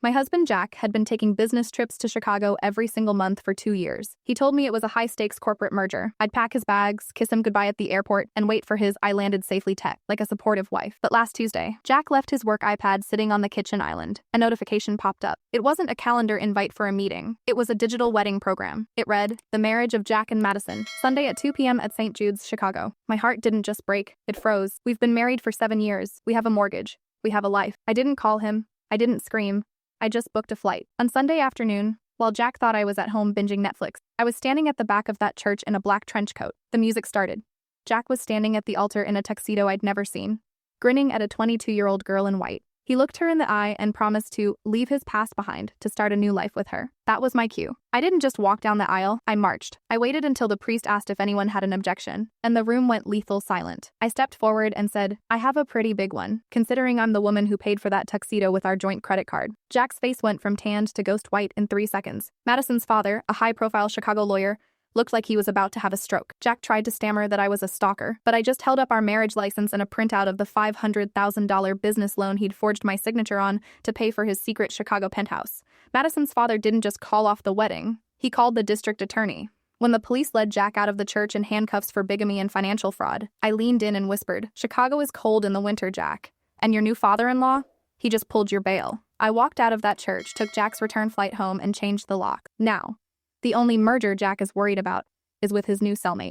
My husband Jack had been taking business trips to Chicago every single month for 2 years. He told me it was a high-stakes corporate merger. I'd pack his bags, kiss him goodbye at the airport, and wait for his "I landed safely" text, like a supportive wife. But last Tuesday, Jack left his work iPad sitting on the kitchen island. A notification popped up. It wasn't a calendar invite for a meeting. It was a digital wedding program. It read, "The marriage of Jack and Madison, Sunday at 2 p.m. at St. Jude's, Chicago." My heart didn't just break, it froze. We've been married for 7 years. We have a mortgage. We have a life. I didn't call him. I didn't scream. I just booked a flight. On Sunday afternoon, while Jack thought I was at home binging Netflix, I was standing at the back of that church in a black trench coat. The music started. Jack was standing at the altar in a tuxedo I'd never seen, grinning at a 22-year-old girl in white. He looked her in the eye and promised to leave his past behind to start a new life with her. That was my cue. I didn't just walk down the aisle, I marched. I waited until the priest asked if anyone had an objection, and the room went lethal silent. I stepped forward and said, "I have a pretty big one, considering I'm the woman who paid for that tuxedo with our joint credit card." Jack's face went from tanned to ghost white in 3 seconds. Madison's father, a high-profile Chicago lawyer, looked like he was about to have a stroke. Jack tried to stammer that I was a stalker, but I just held up our marriage license and a printout of the $500,000 business loan he'd forged my signature on to pay for his secret Chicago penthouse. Madison's father didn't just call off the wedding, he called the district attorney. When the police led Jack out of the church in handcuffs for bigamy and financial fraud, I leaned in and whispered, "Chicago is cold in the winter, Jack. And your new father-in-law? He just pulled your bail." I walked out of that church, took Jack's return flight home, and changed the lock. Now, the only merger Jack is worried about is with his new cellmate.